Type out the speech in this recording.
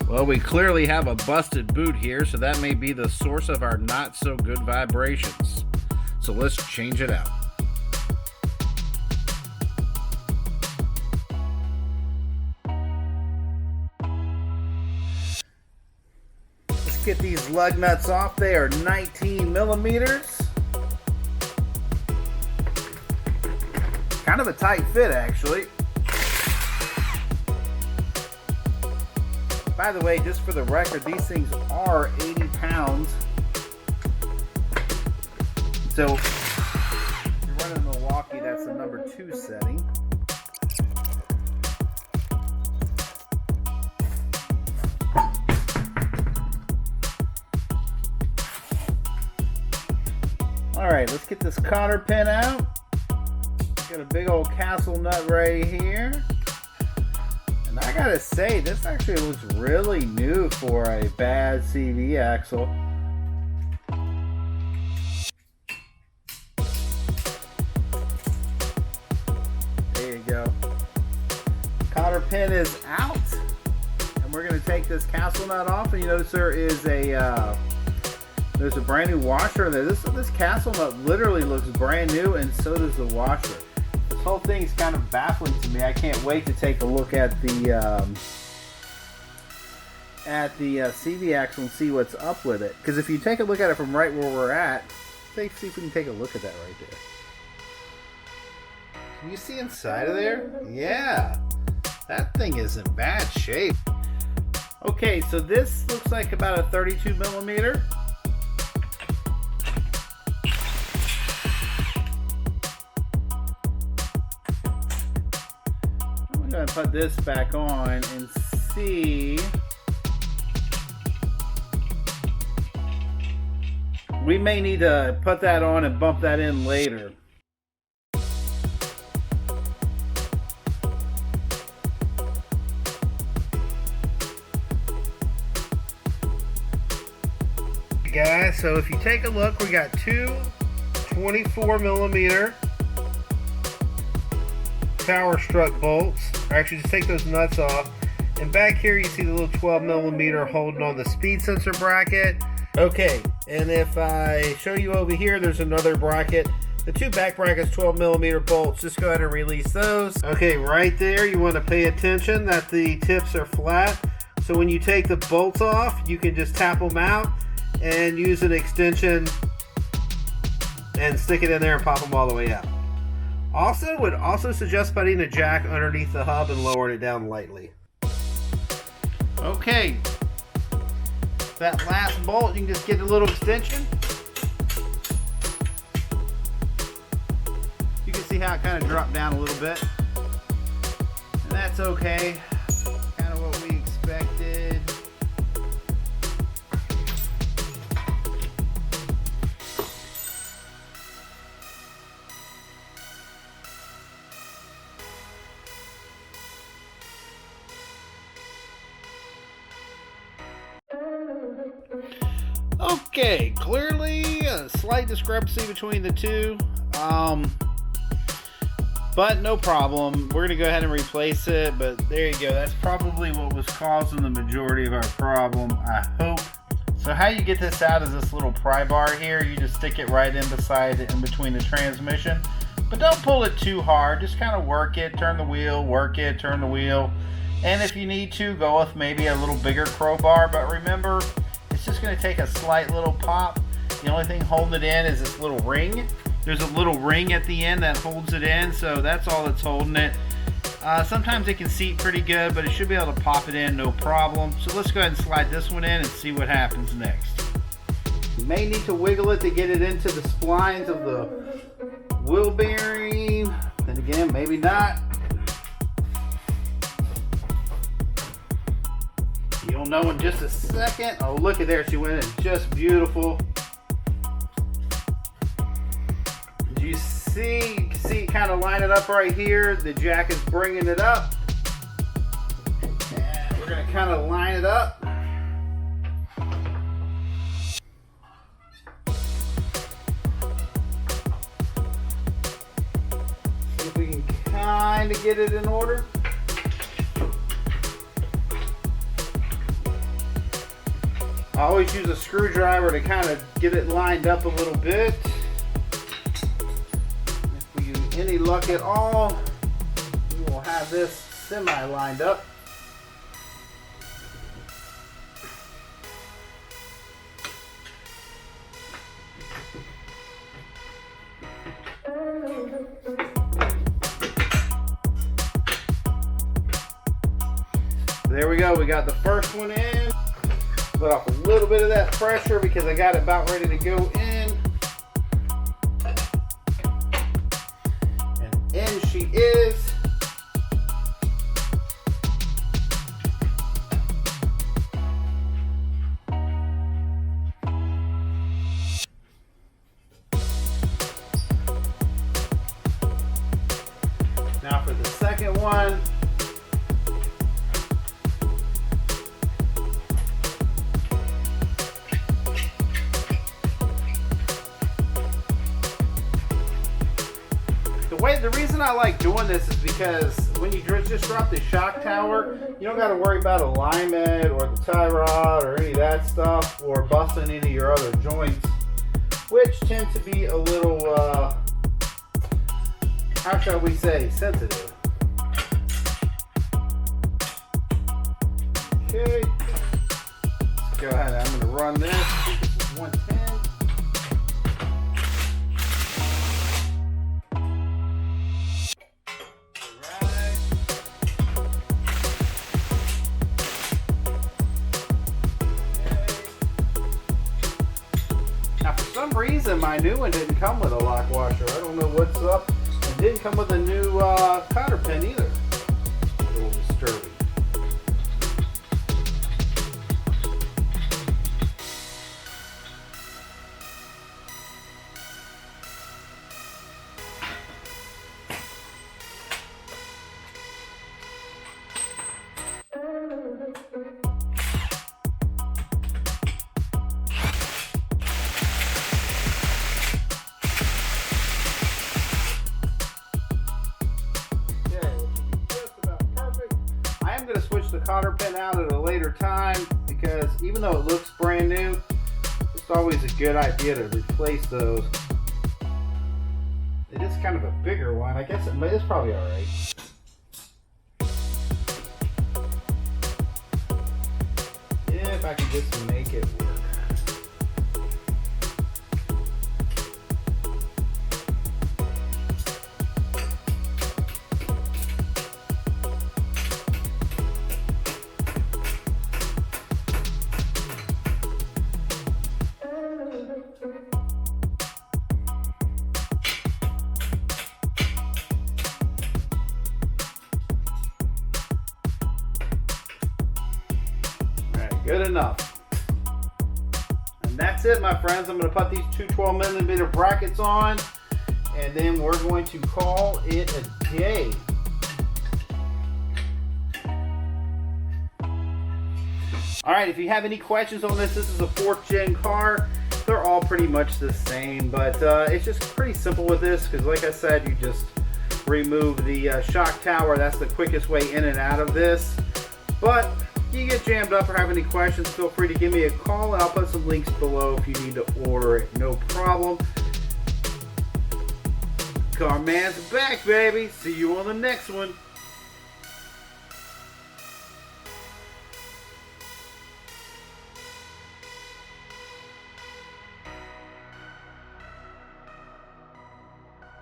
Well, we clearly have a busted boot here, so that may be the source of our not so good vibrations. So let's change it out. Let's get these lug nuts off. They are 19 millimeters. Kind of a tight fit, actually. By the way, just for the record, these things are 80 pounds. So, if you're running Milwaukee, that's the number 2 setting. Alright, let's get this cotter pin out. Got a big old castle nut right here. And I gotta say, this actually looks really new for a bad CV axle. There you go. Cotter pin is out. And we're gonna take this castle nut off, and you notice there is there's a brand new washer in there. This castle nut literally looks brand new, and so does the washer. This whole thing is kind of baffling to me. I can't wait to take a look at the CV axle and see what's up with it. Because if you take a look at it from right where we're at, let's see if we can take a look at that right there. Can you see inside of there? Yeah, that thing is in bad shape. Okay, so this looks like about a 32 millimeter. I'm going to put this back on and see. We may need to put that on and bump that in later. Guys, so if you take a look, we got two 24 millimeter power strut bolts. Actually, just take those nuts off, and back here you see the little 12 millimeter holding on the speed sensor bracket. Okay, and if I show you over here, there's another bracket. The two back brackets, 12 millimeter bolts. Just go ahead and release those. Okay, right there, you want to pay attention that the tips are flat. So when you take the bolts off, you can just tap them out and use an extension and stick it in there and pop them all the way out. Also, would also suggest putting a jack underneath the hub and lowering it down lightly. Okay, that last bolt, you can just get a little extension. You can see how it kind of dropped down a little bit, and that's okay. Kind of what we expected. Okay, clearly a slight discrepancy between the two, but no problem. We're going to go ahead and replace it, but there you go. That's probably what was causing the majority of our problem, I hope. So how you get this out is this little pry bar here. You just stick it right in between the transmission, but don't pull it too hard. Just kind of work it, turn the wheel, work it, turn the wheel, and if you need to, go with maybe a little bigger crowbar, but remember, it's just going to take a slight little pop. The only thing holding it in is this little ring. There's a little ring at the end that holds it in, so that's all that's holding it. Sometimes it can seat pretty good, but it should be able to pop it in no problem. So let's go ahead and slide this one in and see what happens next. You may need to wiggle it to get it into the splines of the wheel bearing. Then again, maybe not. You'll know in just a second. Oh, look at there. She went in just beautiful. Did you see? You can see it kind of line it up right here. The jack is bringing it up. And we're going to kind of line it up. See if we can kind of get it in order. I always use a screwdriver to kind of get it lined up a little bit. If we use any luck at all, we will have this semi lined up. There we go, we got the first one in. Let off a little bit of that pressure because I got it about ready to go in. And in she is. Now for the second one. The reason I like doing this is because when you just drop the shock tower, you don't got to worry about alignment or the tie rod or any of that stuff, or busting any of your other joints, which tend to be a little, how shall we say, sensitive. Okay, let's go ahead. I'm going to run this. This is 110. For some reason my new one didn't come with a lock washer. I don't know what's up. It didn't come with a new cotter pin either. A little disturbing. Going to switch the cotter pin out at a later time because even though it looks brand new, it's always a good idea to replace those. It is kind of a bigger one. I guess it's probably all right. If I can just make it work. Good enough. And that's it, my friends. I'm going to put these two 12mm brackets on, and then we're going to call it a day. Alright, if you have any questions on this, this is a 4th gen car. They're all pretty much the same, but it's just pretty simple with this because, like I said, you just remove the shock tower. That's the quickest way in and out of this. But you get jammed up or have any questions, feel free to give me a call, and I'll put some links below if you need to order it. No problem. Carman's back, baby. See you on the next one.